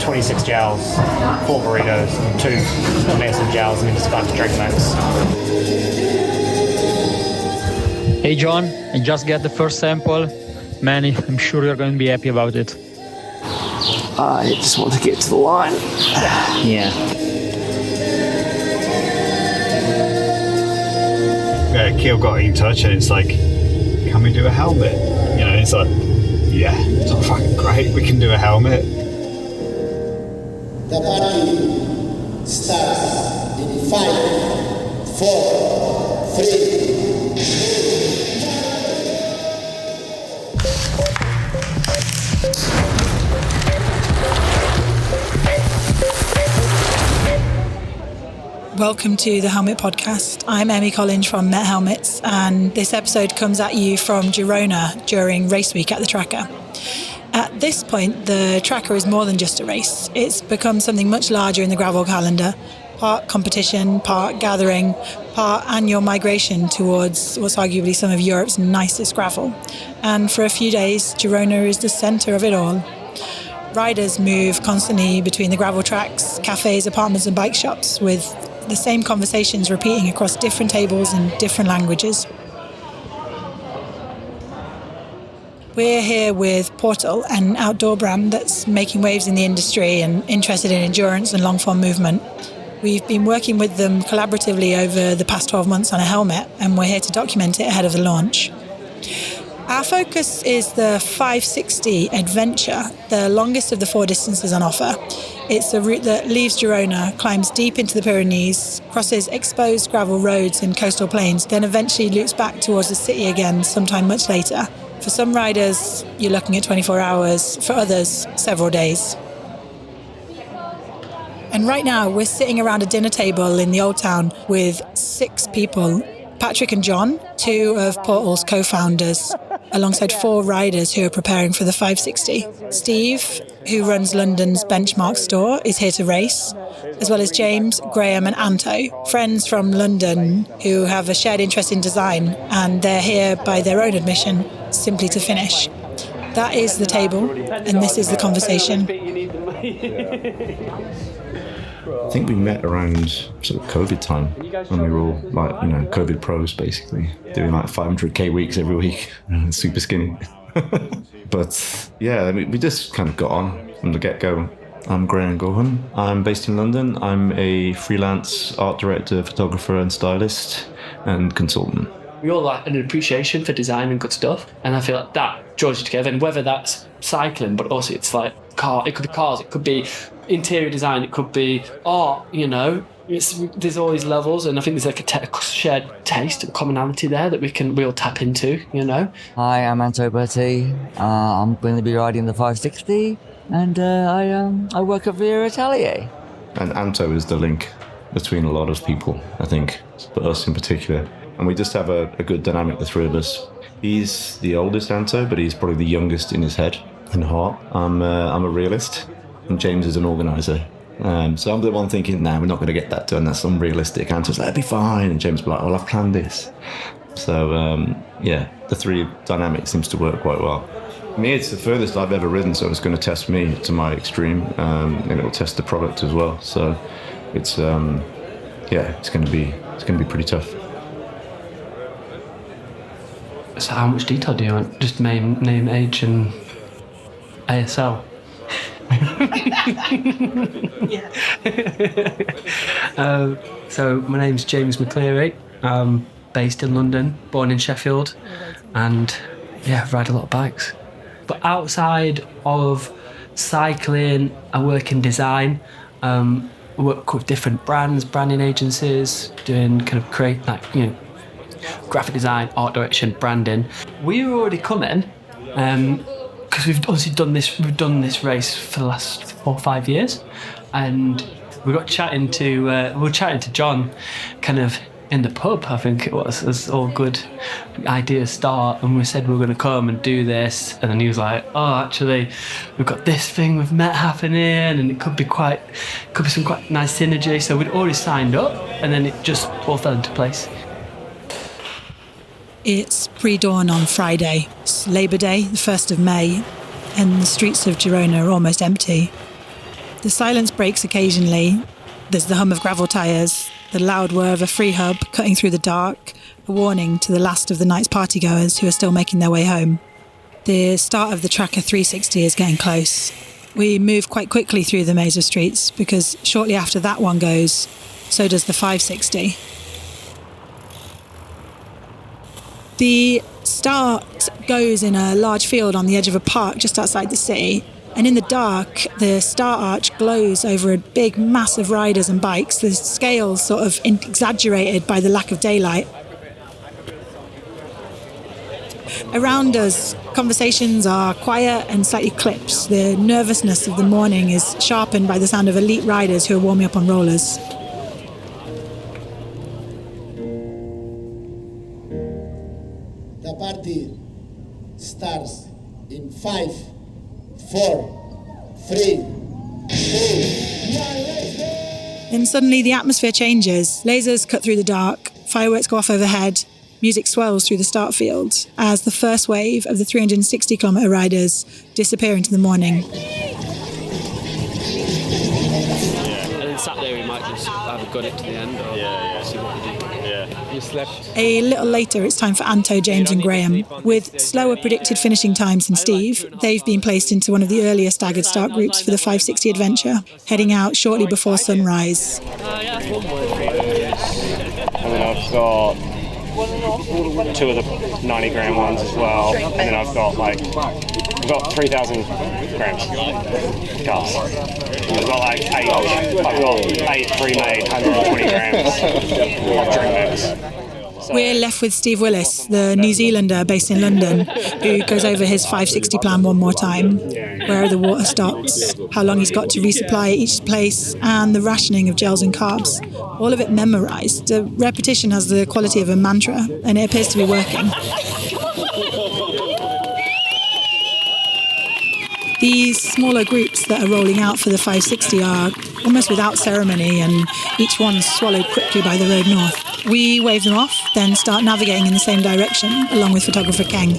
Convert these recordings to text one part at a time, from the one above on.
26 gels, 4 burritos, 2 amazing gels, and then just a bunch of drink mix. Hey John, I just got the first sample. Man, I'm sure you're going to be happy about it. I just want to get to the line. Yeah. Keel got in touch and it's like, can we do a helmet? You know, it's like, yeah, it's like, fucking great, we can do a helmet. The party starts in 5, 4, 3. Welcome to the Helmet Podcast. I'm Emmy Collins from Met Helmets, and this episode comes at you from Girona during race week at the Traka. At this point, the Traka is more than just a race. It's become something much larger in the gravel calendar. Part competition, part gathering, part annual migration towards what's arguably some of Europe's nicest gravel. And for a few days, Girona is the centre of it all. Riders move constantly between the gravel tracks, cafes, apartments and bike shops, with the same conversations repeating across different tables and different languages. We're here with Portal, an outdoor brand that's making waves in the industry and interested in endurance and long-form movement. We've been working with them collaboratively over the past 12 months on a helmet, and we're here to document it ahead of the launch. Our focus is the 560 Adventure, the longest of the 4 distances on offer. It's a route that leaves Girona, climbs deep into the Pyrenees, crosses exposed gravel roads and coastal plains, then eventually loops back towards the city again sometime much later. For some riders, you're looking at 24 hours, for others, several days. And right now, we're sitting around a dinner table in the Old Town with 6 people. Patrick and John, 2 of Portal's co-founders, alongside 4 riders who are preparing for the 560. Steve, who runs London's Benchmark store, is here to race, as well as James, Graham and Anto, friends from London who have a shared interest in design, and they're here by their own admission, simply to finish. That is the table, and this is the conversation. I think we met around sort of COVID time when we were all like, COVID pros basically, doing like 500k weeks every week, super skinny. But yeah, we just kind of got on from the get-go. I'm Graham Gohan. I'm based in London. I'm a freelance art director, photographer and stylist and consultant. We all like an appreciation for design and good stuff, and I feel like that draws you together. And whether that's cycling, but also it's like it could be cars, it could be interior design, it could be art, there's all these levels, and I think there's like a shared taste and commonality there that we all tap into, Hi, I'm Anto Berti. I'm going to be riding the 560, and I work at Via Atelier. And Anto is the link between a lot of people, I think, but us in particular. And we just have a good dynamic, the 3 of us. He's the oldest Anto, but he's probably the youngest in his head and heart. I'm a realist, and James is an organiser. So I'm the one thinking, we're not going to get that done. That's unrealistic. Anto's like, it'll be fine. And James will be like, well, I've planned this. So, the 3 dynamic seems to work quite well. For me, it's the furthest I've ever ridden, so it's going to test me to my extreme, and it'll test the product as well. So it's going to be pretty tough. So how much detail do you want? Just name, age and ASL? So my name's James McCleary. I'm based in London, born in Sheffield, and ride a lot of bikes. But outside of cycling, I work in design. I work with different brands, branding agencies, doing kind of graphic design, art direction, branding. We were already coming because we've obviously done this race for the last 4 or 5 years, and we were chatting to John kind of in the pub, I think it was, as all good ideas start, and we said we were going to come and do this, and then he was like, actually we've got this thing with Met happening, and it could be some quite nice synergy. So we'd already signed up, and then it just all fell into place. It's pre-dawn on Friday. It's Labour Day, the 1st of May, and the streets of Girona are almost empty. The silence breaks occasionally. There's the hum of gravel tyres, the loud whir of a free hub cutting through the dark, a warning to the last of the night's partygoers who are still making their way home. The start of the Traka 360 is getting close. We move quite quickly through the maze of streets because shortly after that one goes, so does the 560. The start goes in a large field on the edge of a park just outside the city, and in the dark, the start arch glows over a big mass of riders and bikes, the scale sort of exaggerated by the lack of daylight. Around us, conversations are quiet and slightly clipped. The nervousness of the morning is sharpened by the sound of elite riders who are warming up on rollers. The party starts in 5, 4, 3, 2, 1, let's go! Then suddenly the atmosphere changes. Lasers cut through the dark, fireworks go off overhead, music swells through the start field as the first wave of the 360-kilometre riders disappear into the morning. And then Saturday we might just either gun it to the end or see what we do. You slept. A little later, it's time for Anto, James and Graham. With slower predicted finishing times than Steve, they've been placed into one of the earlier staggered start groups for the 560 adventure, heading out shortly before sunrise. And then I've got 2 of the 90-gram ones as well. And then I've got 3,000 grams carbs. I've got 8 pre-made 120 grams of drink mix. We're left with Steve Willis, the New Zealander based in London, who goes over his 560 plan one more time, where the water stops, how long he's got to resupply at each place, and the rationing of gels and carbs. All of it memorised. The repetition has the quality of a mantra, and it appears to be working. These smaller groups that are rolling out for the 560 are almost without ceremony, and each one's swallowed quickly by the road north. We wave them off, then start navigating in the same direction, along with photographer Keng.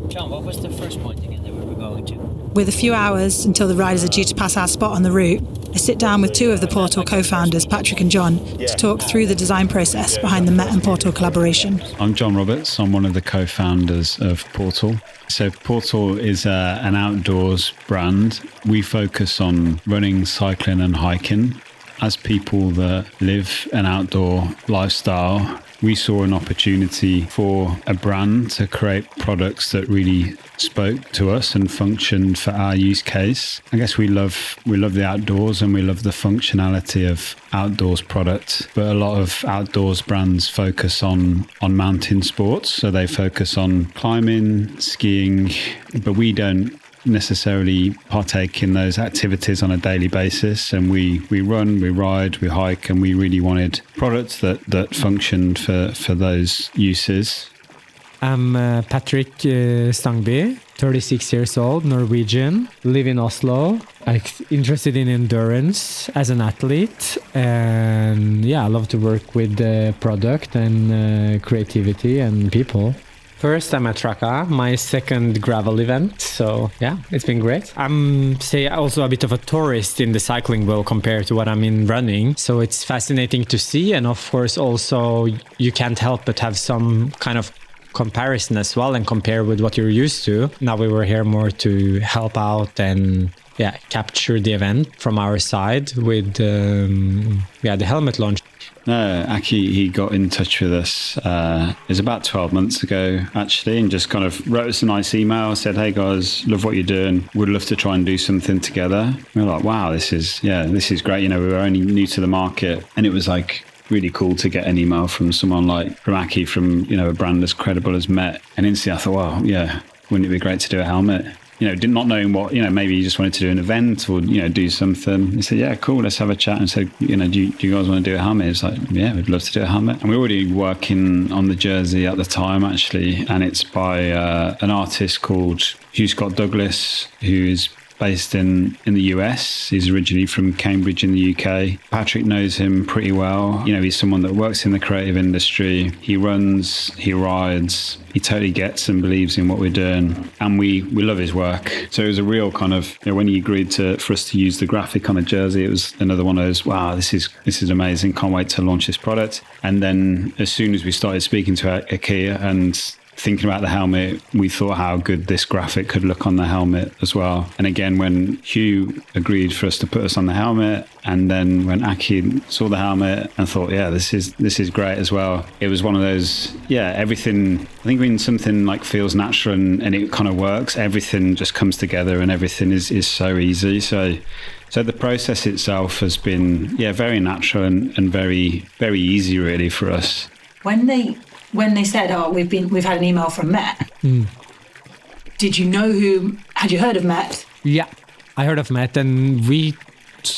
John, what was the first point again that we were going to? With a few hours until the riders are due to pass our spot on the route, I sit down with 2 of the Portal co-founders, Patrick and John, to talk through the design process behind the Met and Portal collaboration. I'm John Roberts. I'm one of the co-founders of Portal. So Portal is an outdoors brand. We focus on running, cycling and hiking. As people that live an outdoor lifestyle, we saw an opportunity for a brand to create products that really spoke to us and functioned for our use case. I guess we love the outdoors and we love the functionality of outdoors products, but a lot of outdoors brands focus on mountain sports. So they focus on climbing, skiing, but we don't necessarily partake in those activities on a daily basis, and we run, we ride, we hike, and we really wanted products that functioned for those uses. I'm Patrick Stangeby, 36 years old, Norwegian, live in Oslo, interested in endurance as an athlete, and I love to work with product and creativity and people. First, I'm at Traka, my second gravel event, so it's been great. I'm also a bit of a tourist in the cycling world compared to what I'm in running, so it's fascinating to see, and of course also you can't help but have some kind of comparison as well and compare with what you're used to. Now we were here more to help out and capture the event from our side with the helmet launch. No, Aki, he got in touch with us, it was about 12 months ago, actually, and just kind of wrote us a nice email, said, hey guys, love what you're doing, would love to try and do something together. We were like, wow, this is great. We were only new to the market, and it was really cool to get an email from someone from Aki, from, a brand as credible as Met. And instantly I thought, wow, wouldn't it be great to do a helmet? Not knowing what, maybe you just wanted to do an event or, do something. He said, yeah, cool, let's have a chat. And said, do you guys want to do a helmet? It's like, yeah, we'd love to do a helmet. And we were already working on the jersey at the time, actually. And it's by an artist called Hugh Scott Douglas, who is based in the US. He's originally from Cambridge in the UK. Patrick knows him pretty well. You know, he's someone that works in the creative industry. He runs, he rides, he totally gets and believes in what we're doing. And we love his work. So it was a real kind of, you know, when he agreed for us to use the graphic on a jersey, it was another one of those, wow, this is amazing. Can't wait to launch this product. And then as soon as we started speaking to IKEA and thinking about the helmet, we thought how good this graphic could look on the helmet as well. And again, when Hugh agreed for us to put us on the helmet, and then when Aki saw the helmet and thought, yeah, this is great as well. It was one of those, yeah, everything, I think when something like feels natural and it kind of works, everything just comes together and everything is so easy. So the process itself has been, yeah, very natural and very, very easy really for us. When they said, "Oh, we've had an email from Matt," did you know had you heard of Matt? Yeah, I heard of Matt, and we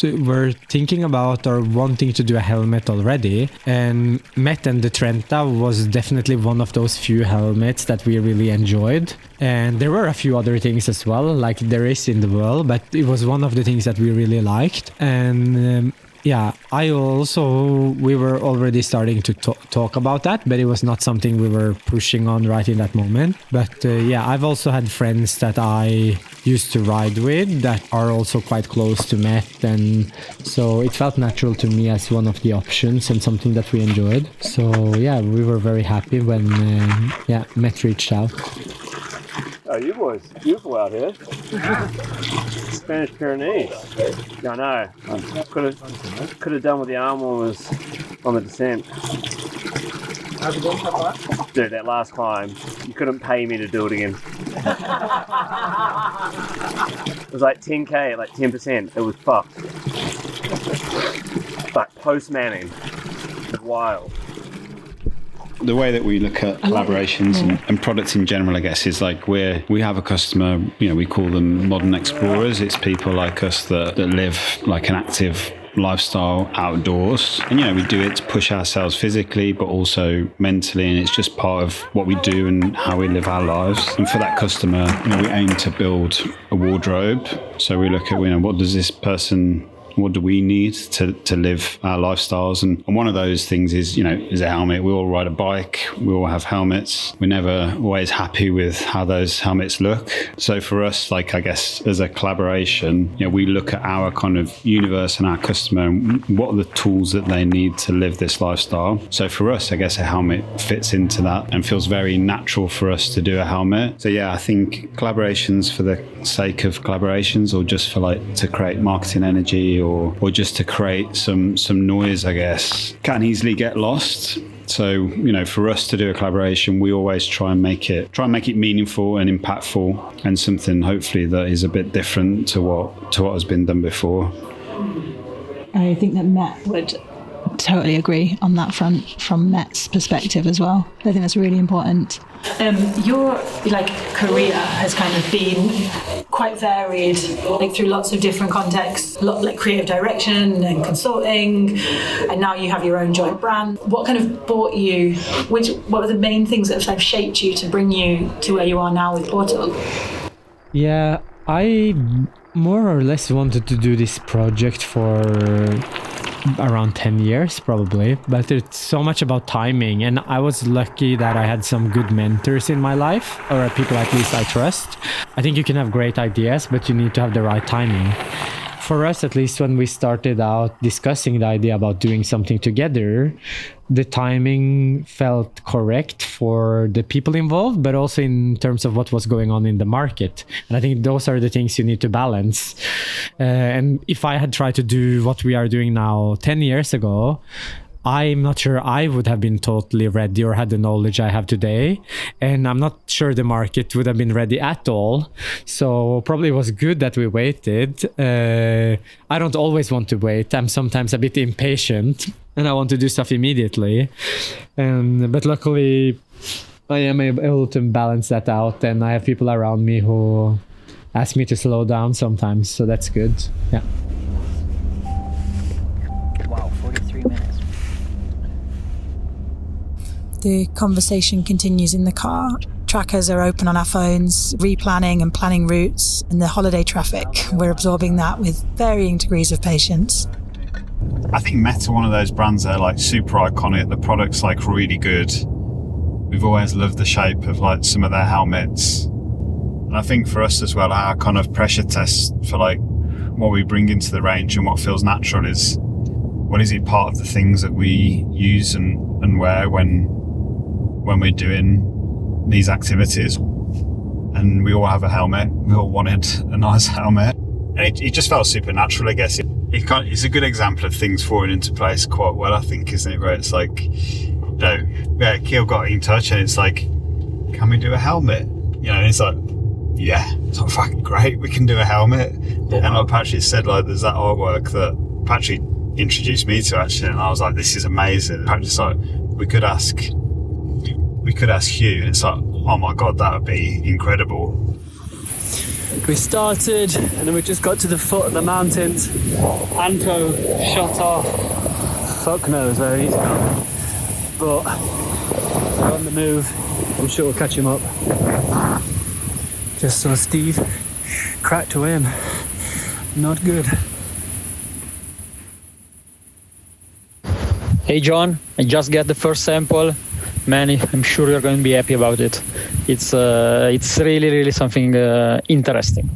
were thinking about or wanting to do a helmet already. And Matt and the Trenta was definitely one of those few helmets that we really enjoyed. And there were a few other things as well, like there is in the world, but it was one of the things that we really liked. And yeah, we were already starting to talk about that, but it was not something we were pushing on right in that moment. But yeah, I've also had friends that I used to ride with that are also quite close to Matt. And so it felt natural to me as one of the options and something that we enjoyed. So yeah, we were very happy when Matt reached out. Oh, you boys, beautiful out here. Spanish Pyrenees. Yeah, I know. Could have done with the arm warmers on the descent. Dude, that last climb, you couldn't pay me to do it again. It was like 10k, like 10%. It was fucked. But post-manning, it's wild. The way that we look at collaborations and products in general, I guess, is like we have a customer, you know, we call them modern explorers. It's people like us that live like an active lifestyle outdoors. And, you know, we do it to push ourselves physically, but also mentally. And it's just part of what we do and how we live our lives. And for that customer, you know, we aim to build a wardrobe. So we look at, you know, what do we need to live our lifestyles? And one of those things is a helmet. We all ride a bike. We all have helmets. We're never always happy with how those helmets look. So for us, like, I guess, as a collaboration, you know, we look at our kind of universe and our customer and what are the tools that they need to live this lifestyle. So for us, I guess a helmet fits into that and feels very natural for us to do a helmet. So yeah, I think collaborations for the sake of collaborations, or just for like to create marketing energy, or just to create some noise, I guess, can easily get lost. So, you know, for us to do a collaboration, we always try and make it meaningful and impactful, and something hopefully that is a bit different to what has been done before. I think that Matt would totally agree on that front from Matt's perspective as well. I think that's really important. Your career has kind of been quite varied, like through lots of different contexts, like creative direction and consulting, and now you have your own joint brand. What kind of brought you? What were the main things that have shaped you to bring you to where you are now with Portal? Yeah, I more or less wanted to do this project for around 10 years probably, but it's so much about timing, and I was lucky that I had some good mentors in my life, or people at least I trust. I think you can have great ideas, but you need to have the right timing. For us, at least, when we started out discussing the idea about doing something together, the timing felt correct for the people involved, but also in terms of what was going on in the market. And I think those are the things you need to balance. And if I had tried to do what we are doing now 10 years ago, I'm not sure I would have been totally ready or had the knowledge I have today. And I'm not sure the market would have been ready at all. So probably it was good that we waited. I don't always want to wait. I'm sometimes a bit impatient and I want to do stuff immediately. But luckily, I am able to balance that out. And I have people around me who ask me to slow down sometimes. So that's good. Yeah. Wow, 43 minutes. The conversation continues in the car. trackers are open on our phones, replanning and planning routes and the holiday traffic. We're absorbing that with varying degrees of patience. I think Meta, one of those brands that are like super iconic. The product's like really good. We've always loved the shape of like some of their helmets. And I think for us as well, our kind of pressure test for like what we bring into the range and what feels natural is, well, is it part of the things that we use and wear when we're doing these activities? And we all have a helmet. We all wanted a nice helmet. And it just felt supernatural, I guess. It's a good example of things falling into place quite well, I think, isn't it? Where it's like, Keel got in touch and it's like, can we do a helmet? And it's like, yeah, it's like fucking great, we can do a helmet. And like Patrick said, like, there's that artwork that Patrick introduced me to actually, and I was like, this is amazing. Patrick's like, we could ask Hugh, and it's like, oh my god, that would be incredible. We started and then we just got to the foot of the mountains. Anto shot off. Fuck knows where he's gone. But we're on the move. I'm sure we'll catch him up. Just saw Steve crack to him. Not good. Hey John, I just got the first sample. Man, I'm sure you're going to be happy about it. It's really, really something interesting.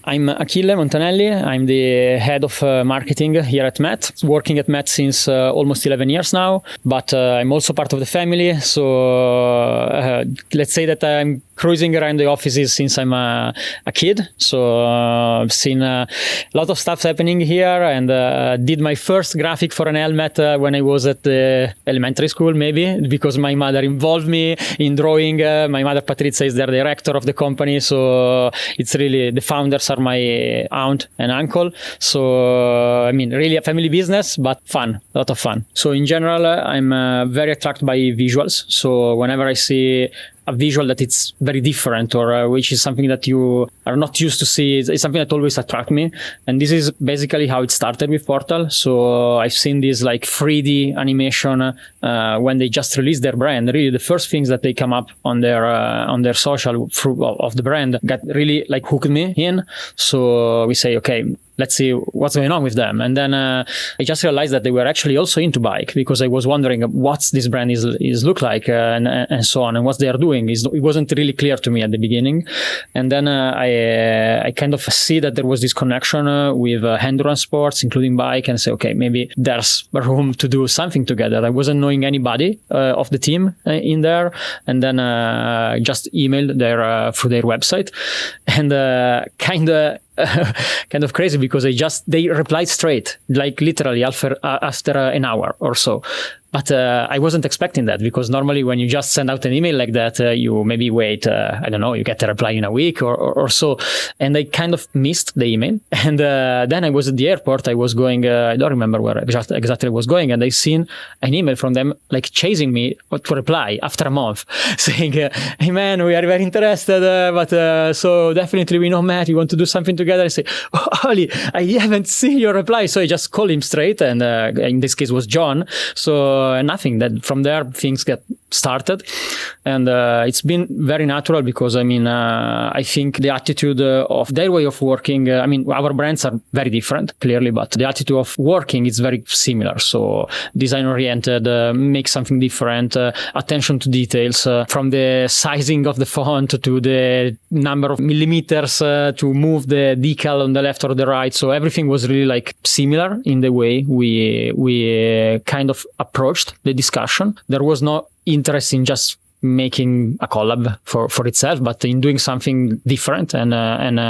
I'm Achille Montanelli. I'm the head of marketing here at Met, working at Met since almost 11 years now, but I'm also part of the family. So let's say that I'm cruising around the offices since I'm a kid. So I've seen a lot of stuff happening here, and did my first graphic for an helmet when I was at the elementary school, maybe, because my mother involved me in drawing. My mother, Patrizia, is the director of the company. So it's really, the founders are my aunt and uncle. So, I mean, really a family business, but fun, a lot of fun. So in general, I'm very attracted by visuals. So whenever I see a visual that it's very different, or which is something that you are not used to see, it's something that always attracts me. And this is basically how it started with Portal. So I've seen this like 3D animation when they just released their brand. Really, the first things that they come up on their social of the brand got really like hooked me in. So we say, okay, let's see what's going on with them. And then I just realized that they were actually also into bike, because I was wondering what's this brand is look like and so on, and what they are doing. It wasn't really clear to me at the beginning. And then I kind of see that there was this connection with endurance sports, including bike, and say, okay, maybe there's room to do something together. I wasn't knowing anybody of the team in there. And then just emailed through their website, and kind of crazy, because they replied straight, like literally after an hour or so. But I wasn't expecting that, because normally when you just send out an email like that, you maybe wait, I don't know, you get a reply in a week or so. And I kind of missed the email. And then I was at the airport. I was going, I don't remember where exactly I was going. And I seen an email from them, like chasing me to reply after a month, saying, hey man, we are very interested, but so definitely we know Matt, we want to do something together. I say, oh, Ollie, I haven't seen your reply. So I just called him straight. And in this case was John. So nothing. That from there things get started, and it's been very natural, because I mean I think the attitude of their way of working, I mean our brands are very different clearly, but the attitude of working is very similar. So design oriented, make something different, attention to details, from the sizing of the font to the number of millimeters to move the decal on the left or the right. So everything was really like similar in the way we kind of approached the discussion. There was no interest in just making a collab for itself, but in doing something different and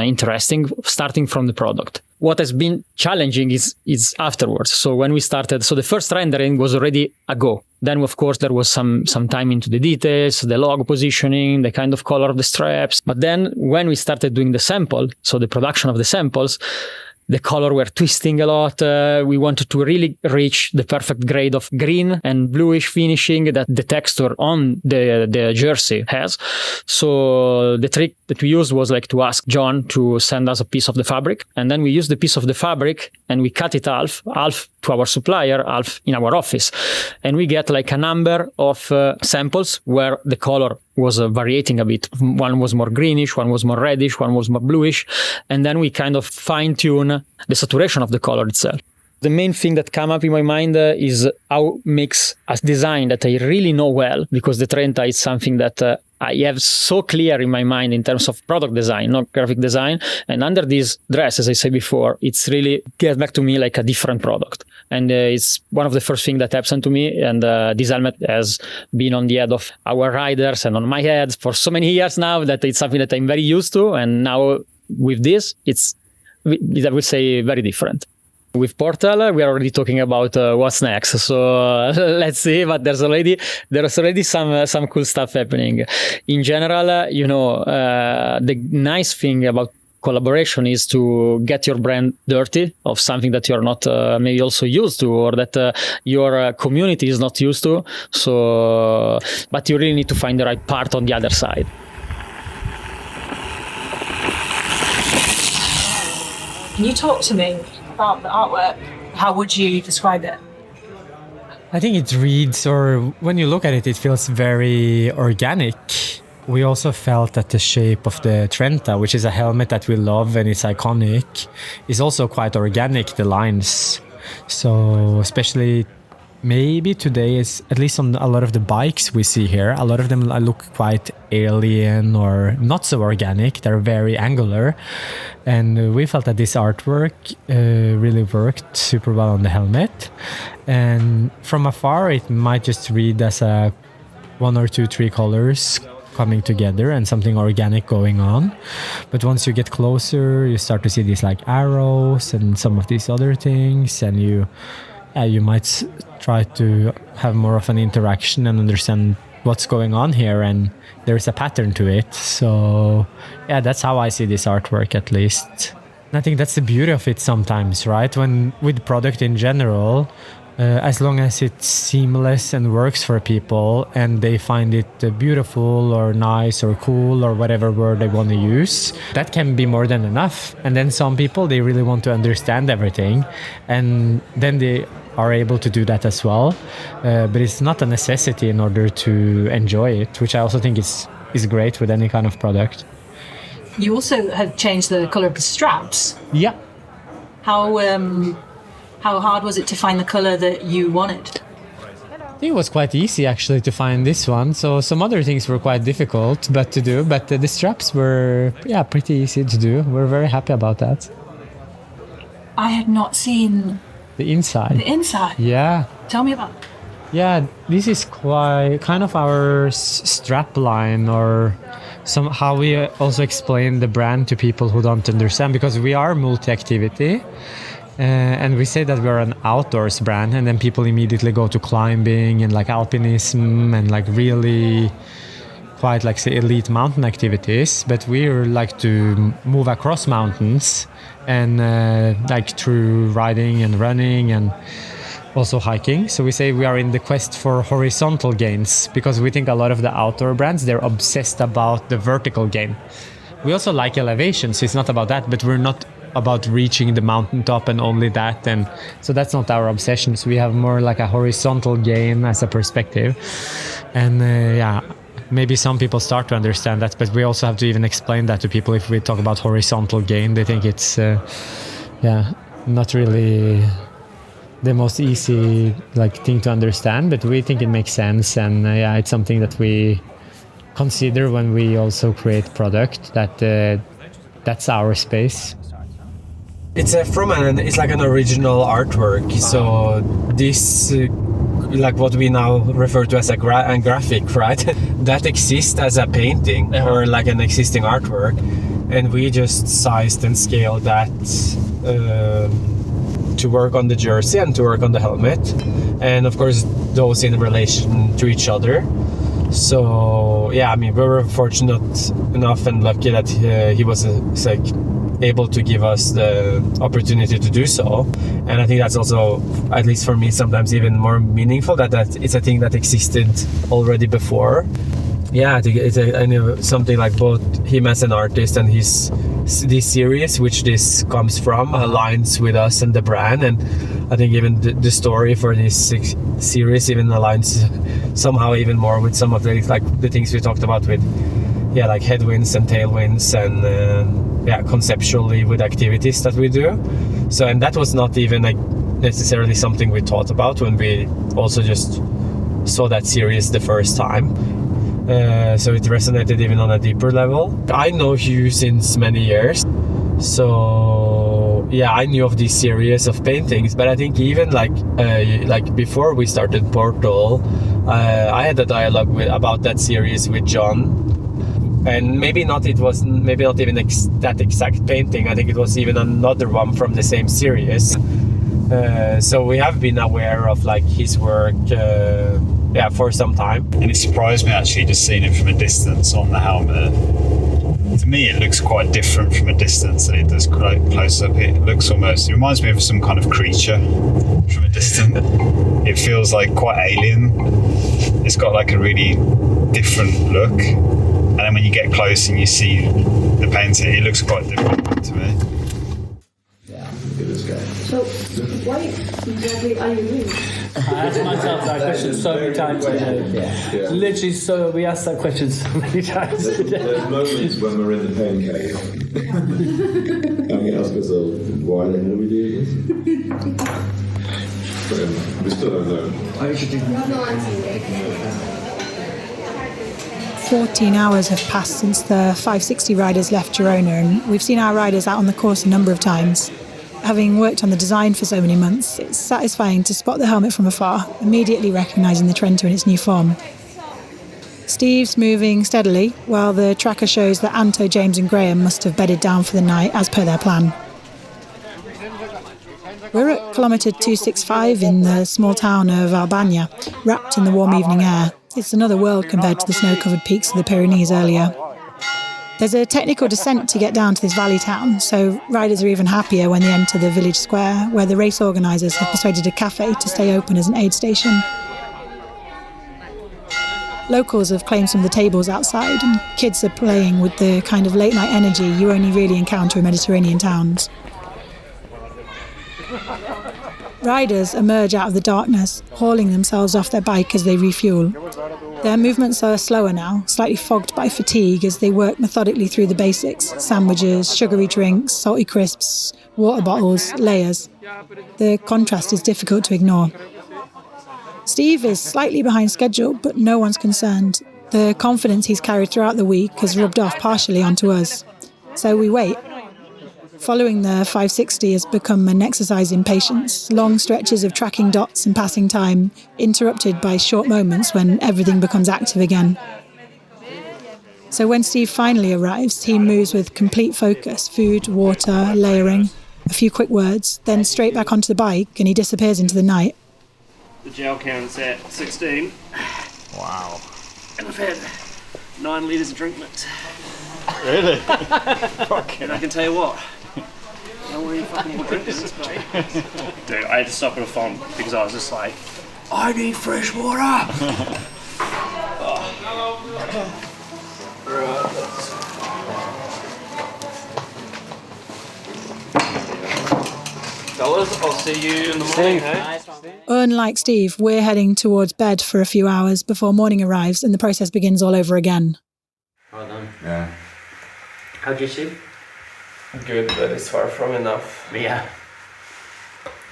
interesting, starting from the product. What has been challenging is afterwards. So when we started, so the first rendering was already a go. Then, of course, there was some time into the details, the logo positioning, the kind of color of the straps. But then when we started doing the sample, so the production of the samples, the color were twisting a lot. We wanted to really reach the perfect grade of green and bluish finishing that the texture on the jersey has. So the trick that we used was like to ask John to send us a piece of the fabric. And then we used the piece of the fabric and we cut it half to our supplier, half in our office. And we get like a number of samples where the color was varying a bit. One was more greenish, one was more reddish, one was more bluish. And then we kind of fine tune the saturation of the color itself. The main thing that come up in my mind is how makes a design that I really know well, because the Trenta is something that I have so clear in my mind in terms of product design, not graphic design. And under this dress, as I said before, it's really gets back to me like a different product. And it's one of the first things that happened to me. And this helmet has been on the head of our riders and on my head for so many years now that it's something that I'm very used to. And now with this, it's, I would say, very different. With Portal, we are already talking about what's next. So let's see, but there's already some cool stuff happening. In general, the nice thing about collaboration is to get your brand dirty of something that you're not maybe also used to, or that your community is not used to. So, but you really need to find the right part on the other side. Can you talk to me about the artwork? How would you describe it? I think it reads, or when you look at it, it feels very organic. We also felt that the shape of the Trenta, which is a helmet that we love and it's iconic, is also quite organic, the lines. So especially maybe today, is at least on a lot of the bikes we see here, a lot of them look quite alien or not so organic. They're very angular. And we felt that this artwork really worked super well on the helmet. And from afar, it might just read as a 1 or 2, 3 colors coming together and something organic going on. But once you get closer, you start to see these like arrows and some of these other things, and you might try to have more of an interaction and understand what's going on here, and there's a pattern to it. So yeah, that's how I see this artwork, at least. And I think that's the beauty of it sometimes, right? When with product in general, as long as it's seamless and works for people and they find it beautiful or nice or cool or whatever word they want to use, that can be more than enough. And then some people, they really want to understand everything, and then they are able to do that as well. But it's not a necessity in order to enjoy it, which I also think is great with any kind of product. You also have changed the colour of the straps. Yeah. How hard was it to find the colour that you wanted? I think it was quite easy actually to find this one. So some other things were quite difficult to do, but the straps were pretty easy to do. We're very happy about that. I had not seen the inside. The inside? Yeah. Tell me about it. Yeah, this is quite kind of our strap line, or how we also explain the brand to people who don't understand, because we are multi-activity. And we say that we're an outdoors brand, and then people immediately go to climbing and like alpinism and like really quite like say elite mountain activities. But we like to move across mountains and like through riding and running and also hiking. So we say we are in the quest for horizontal gains, because we think a lot of the outdoor brands, they're obsessed about the vertical gain. We also like elevation, so it's not about that, but we're not about reaching the mountaintop and only that, and so that's not our obsession. So we have more like a horizontal gain as a perspective, and maybe some people start to understand that, but we also have to even explain that to people. If we talk about horizontal gain, they think it's not really the most easy like thing to understand, but we think it makes sense, and it's something that we consider when we also create product, that that's our space. It's it's like an original artwork. So this, like what we now refer to as a graphic, right? That exists as a painting or like an existing artwork, and we just sized and scaled that to work on the jersey and to work on the helmet, and of course those in relation to each other. So yeah, I mean, we were fortunate enough and lucky that he was able to give us the opportunity to do so, and I think that's also, at least for me, sometimes even more meaningful that it's a thing that existed already before. I think it's I know something like both him as an artist and this series, which this comes from, aligns with us and the brand. And I think even the story for this series even aligns somehow even more with some of the things we talked about with like headwinds and tailwinds and conceptually with activities that we do. So, and that was not even like necessarily something we thought about when we also just saw that series the first time. So it resonated even on a deeper level. I know Hugh since many years, so I knew of this series of paintings. But I think even like before we started Portal, I had a dialogue about that series with John. And maybe not even that exact painting. I think it was even another one from the same series. So we have been aware of like his work for some time. And it surprised me actually just seeing it from a distance on the helmet. To me it looks quite different from a distance than it does quite close up. It reminds me of some kind of creature from a distance. It feels like quite alien. It's got like a really different look. And then when you get close and you see the painting, it looks quite different to me. Yeah, look at this guy. So, why exactly are you doing? I asked myself that question so many times today. Yeah. Literally, so we asked that question so many times today. There's moments when we're in the pain cave. And we ask ourselves, why the hell are we doing this? But we still don't know. I should do 14 hours have passed since the 560 riders left Girona, and we've seen our riders out on the course a number of times. Having worked on the design for so many months, it's satisfying to spot the helmet from afar, immediately recognising the Trenta in its new form. Steve's moving steadily, while the tracker shows that Anto, James and Graham must have bedded down for the night as per their plan. We're at kilometre 265 in the small town of Albania, wrapped in the warm evening air. It's another world compared to the snow-covered peaks of the Pyrenees earlier. There's a technical descent to get down to this valley town, so riders are even happier when they enter the village square, where the race organisers have persuaded a cafe to stay open as an aid station. Locals have claimed some of the tables outside, and kids are playing with the kind of late-night energy you only really encounter in Mediterranean towns. Riders emerge out of the darkness, hauling themselves off their bike as they refuel. Their movements are slower now, slightly fogged by fatigue as they work methodically through the basics: sandwiches, sugary drinks, salty crisps, water bottles, layers. The contrast is difficult to ignore. Steve is slightly behind schedule, but no one's concerned. The confidence he's carried throughout the week has rubbed off partially onto us. So we wait. Following the 560 has become an exercise in patience, long stretches of tracking dots and passing time, interrupted by short moments when everything becomes active again. So when Steve finally arrives, he moves with complete focus: food, water, layering, a few quick words, then straight back onto the bike, and he disappears into the night. The gel count's at 16. Wow. And I've had 9 litres of drink mix. Really? And I can tell you what, I don't want any fucking more drink this, mate. Dude, I had to stop at a font because I was just like, I need fresh water! Fellas, I'll see you in the morning, hey? Unlike Steve, we're heading towards bed for a few hours before morning arrives and the process begins all over again. Well done. Yeah. How'd you sleep? Good, but it's far from enough. Yeah.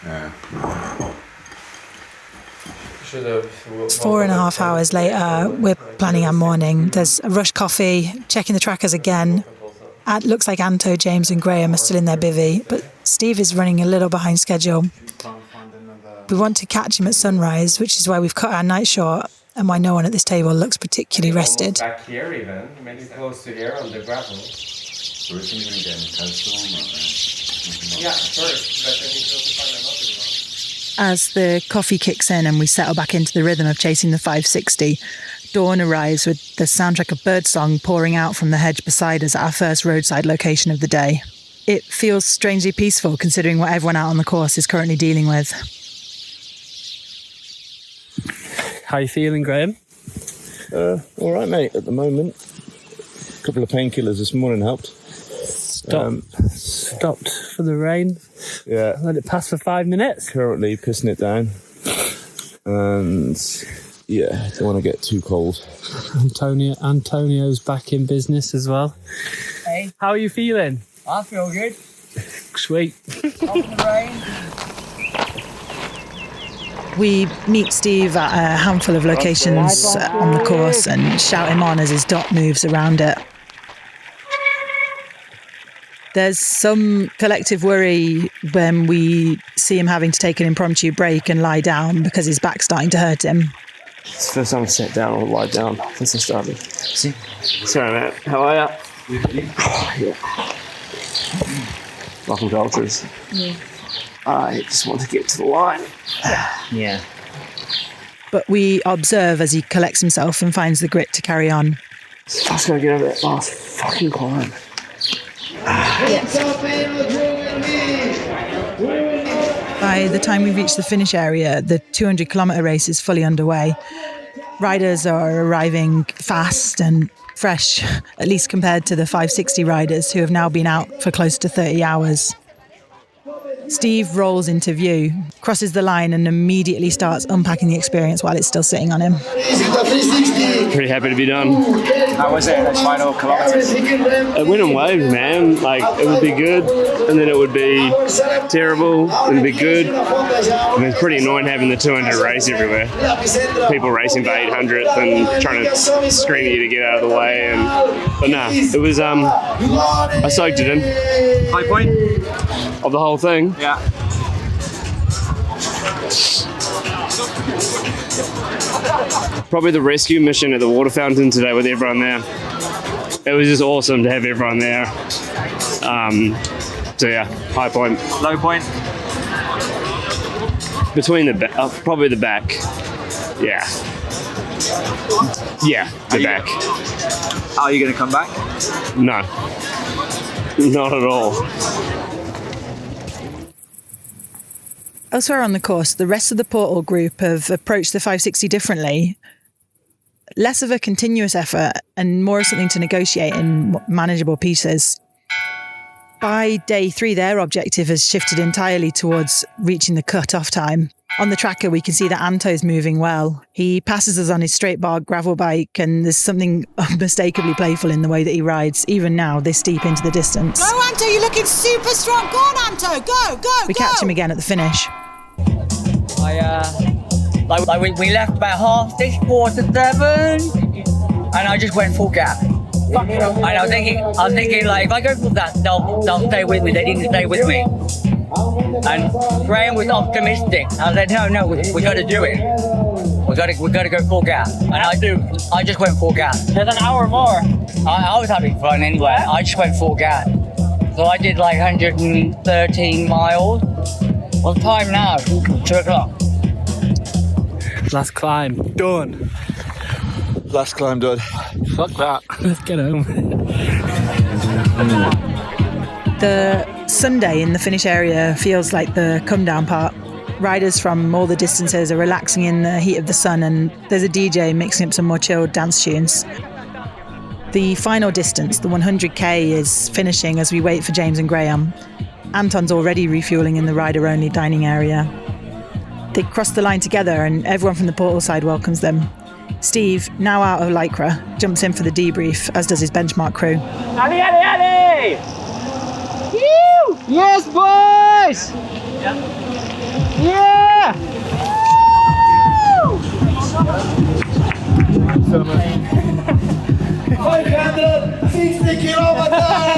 Yeah. It's 4.5 hours later, we're planning our morning. There's a rush coffee, checking the trackers again. It looks like Anto, James and Graham are still in their bivvy, but Steve is running a little behind schedule. We want to catch him at sunrise, which is why we've cut our night short and why no one at this table looks particularly rested. Back here even, maybe close to here on the gravel. So we're thinking of getting a coastal one, Yeah, first, but then you have to find another one. As the coffee kicks in and we settle back into the rhythm of chasing the 560, dawn arrives with the soundtrack of birdsong pouring out from the hedge beside us at our first roadside location of the day. It feels strangely peaceful considering what everyone out on the course is currently dealing with. How you feeling, Graham? All right, mate. At the moment, a couple of painkillers this morning helped. Stopped for the rain. Yeah. Let it pass for 5 minutes. Currently pissing it down. And yeah, don't want to get too cold. Antonio's back in business as well. Hey, How are you feeling? I feel good. Sweet. Off the rain. We meet Steve at a handful of locations on the course and shout him on as his dot moves around it. There's some collective worry when we see him having to take an impromptu break and lie down because his back's starting to hurt him. It's the first time I've sat down or lied down since I started. Sorry, mate. How are you? Yeah. Welcome to Ultras. Yeah. I just want to get to the line. Yeah. But we observe as he collects himself and finds the grit to carry on. Just gotta get over that last fucking climb. By the time we reach the finish area, the 200-kilometre race is fully underway. Riders are arriving fast and fresh, at least compared to the 560 riders who have now been out for close to 30 hours. Steve rolls into view, crosses the line and immediately starts unpacking the experience while it's still sitting on him. Pretty happy to be done. How was it in those final kilometres? It went in waves, man. Like, it would be good, and then it would be terrible, it would be good. And it's pretty annoying having the 200 race everywhere. People racing for 800th and trying to scream at you to get out of the way. But nah, it was, I soaked it in. High point? Of the whole thing? Yeah. Probably the rescue mission at the water fountain today with everyone there. It was just awesome to have everyone there. So yeah, high point. Low point? Between the probably the back. Yeah. Yeah, the back. Are you going to come back? No. Not at all. Elsewhere on the course, the rest of the Portal group have approached the 560 differently. Less of a continuous effort and more of something to negotiate in manageable pieces. By day 3, their objective has shifted entirely towards reaching the cut-off time. On the tracker, we can see that Anto's moving well. He passes us on his straight bar gravel bike, and there's something unmistakably playful in the way that he rides, even now, this deep into the distance. Go, Anto, you're looking super strong. Go on, Anto, go. We catch him again at the finish. We left about 6:30, 4:07, and I just went full gap. And I was thinking, like, if I go for that, they'll stay with me. They didn't stay with me. And Graham was optimistic. I said, no, we got to do it. We got to go full gap. And I just went full gap. There's an hour more. I was having fun anyway. I just went full gap. So I did like 113 miles. What's the time now? 2 o'clock. Last climb done. Last climb done. Fuck that. Let's get home. The Sunday in the finish area feels like the come down part. Riders from all the distances are relaxing in the heat of the sun, and there's a DJ mixing up some more chilled dance tunes. The final distance, the 100k, is finishing as we wait for James and Graham. Anton's already refueling in the rider-only dining area. They cross the line together and everyone from the Portal side welcomes them. Steve, now out of Lycra, jumps in for the debrief, as does his benchmark crew. Ali! Woo! Yes, boys! Yeah! 560 kilometers!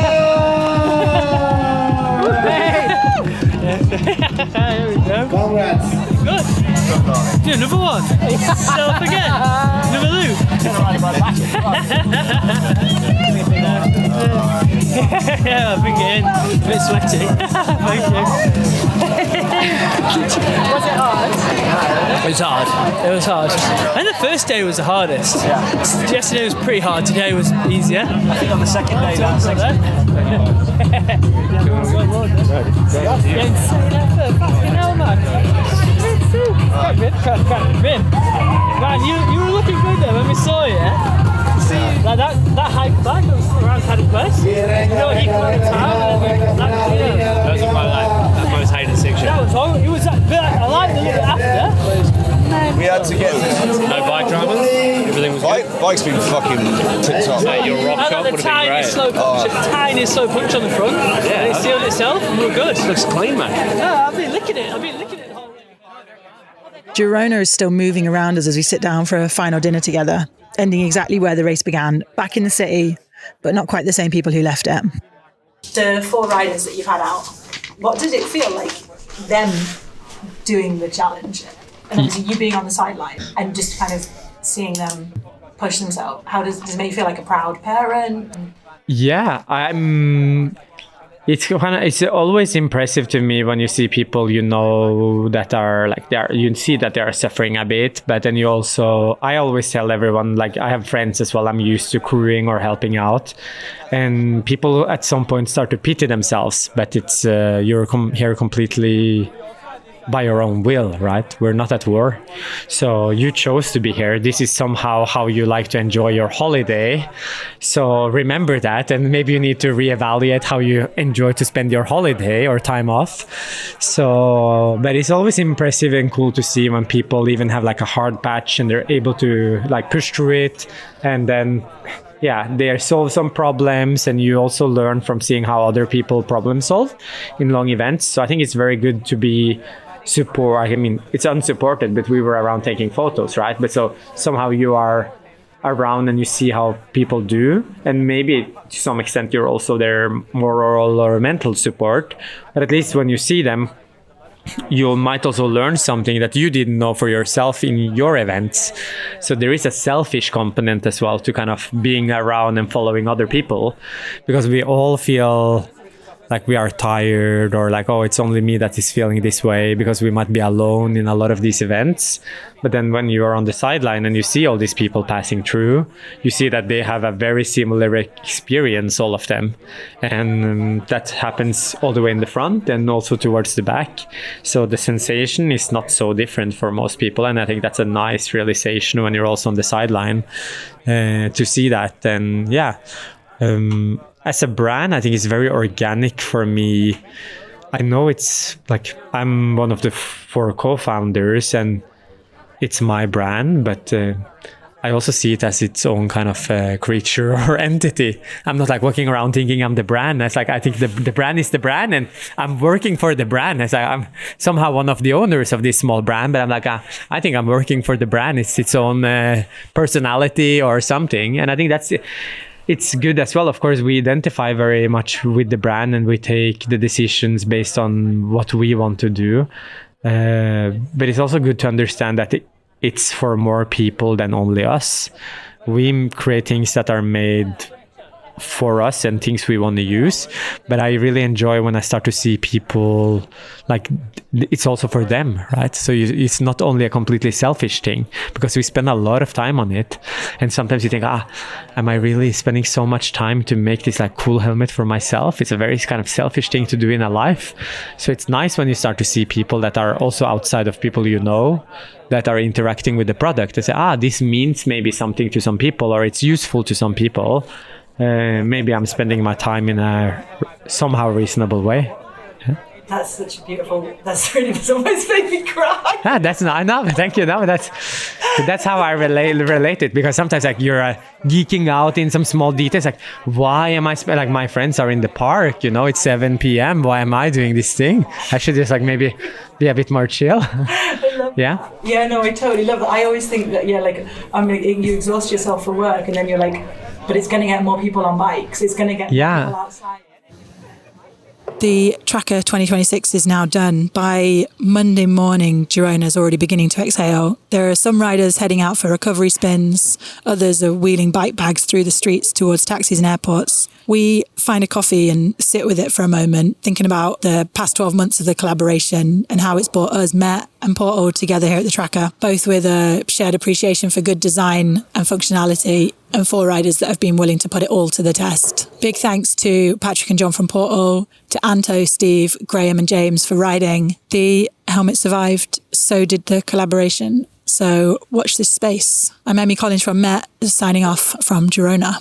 There we go. Congrats. Good. Do another one. Self again. Another loop. Yeah, I think it in. A bit sweaty. Thank you. Was it hard? It was hard. It was hard. And the first day was the hardest. Yeah. Yesterday was pretty hard. Today was easier. I think on the second day that's fucking hell, man. Man, you were looking good there when we saw you, yeah? See, like that hike back, that was around Paddock West. You know, he came out of town and then That was my most hated section. that was horrible. It was I liked the little bit after. We had to get No bike dramas. Everything was good. Bike's been fucking tip top. Mate, your rock I shot got would the have been great. tiniest slow punch on the front. Yeah. And it sealed itself and we were good. Looks clean, mate. Yeah, I've been licking it. Girona is still moving around us as we sit down for a final dinner together, ending exactly where the race began, back in the city, but not quite the same people who left it. The 4 riders that you've had out, what does it feel like, them doing the challenge? And obviously you being on the sideline and just kind of seeing them push themselves. How does it make you feel like a proud parent? Yeah, it's always impressive to me when you see people that are like you see that they are suffering a bit, but then I always tell everyone, like I have friends as well, I'm used to crewing or helping out, and people at some point start to pity themselves, but it's you're here completely by your own will, right? We're not at war. So you chose to be here. This is somehow how you like to enjoy your holiday. So remember that, and maybe you need to reevaluate how you enjoy to spend your holiday or time off. So, but it's always impressive and cool to see when people even have like a hard patch and they're able to like push through it, and then they solve some problems, and you also learn from seeing how other people problem solve in long events. So I think it's very good to be it's unsupported, but we were around taking photos, right? But so somehow you are around and you see how people do, and maybe to some extent you're also their moral or mental support, but at least when you see them, you might also learn something that you didn't know for yourself in your events. So there is a selfish component as well to kind of being around and following other people, because we all feel like we are tired, or like, oh, it's only me that is feeling this way, because we might be alone in a lot of these events. But then when you are on the sideline and you see all these people passing through, you see that they have a very similar experience, all of them. And that happens all the way in the front and also towards the back. So the sensation is not so different for most people. And I think that's a nice realization when you're also on the sideline to see that. And as a brand, I think it's very organic for me. I know it's like I'm one of the 4 co-founders and it's my brand, but I also see it as its own kind of creature or entity. I'm not like walking around thinking I'm the brand. It's like I think the brand is the brand and I'm working for the brand. It's like I'm somehow one of the owners of this small brand, but I'm like, I think I'm working for the brand. It's its own personality or something. And I think it's good as well. Of course, we identify very much with the brand and we take the decisions based on what we want to do. But it's also good to understand that it's for more people than only us. We create things that are made for us and things we want to use. But I really enjoy when I start to see people like it's also for them, right? So it's not only a completely selfish thing, because we spend a lot of time on it. And sometimes you think, am I really spending so much time to make this like cool helmet for myself? It's a very kind of selfish thing to do in a life. So it's nice when you start to see people that are also outside of people you know, that are interacting with the product. They say, this means maybe something to some people, or it's useful to some people. Maybe I'm spending my time in a somehow reasonable way. That's such a beautiful. That's really almost made me cry. I know. Thank you. No, that's how I relate it, because sometimes like you're geeking out in some small details. Like, why am I like my friends are in the park? It's 7 p.m. Why am I doing this thing? I should just like maybe be a bit more chill. Yeah. Yeah. No, I totally love that. I always think that you exhaust yourself for work, and then you're like, but it's going to get more people on bikes. It's going to get more people outside. The Traka 2026 is now done. By Monday morning, Girona's already beginning to exhale. There are some riders heading out for recovery spins. Others are wheeling bike bags through the streets towards taxis and airports. We find a coffee and sit with it for a moment, thinking about the past 12 months of the collaboration and how it's brought us, Met and Portal, together here at the Traka, both with a shared appreciation for good design and functionality, and 4 riders that have been willing to put it all to the test. Big thanks to Patrick and John from Portal, to Anto, Steve, Graham and James for riding. The helmet survived, so did the collaboration. So watch this space. I'm Emmy Collins from Met, signing off from Girona.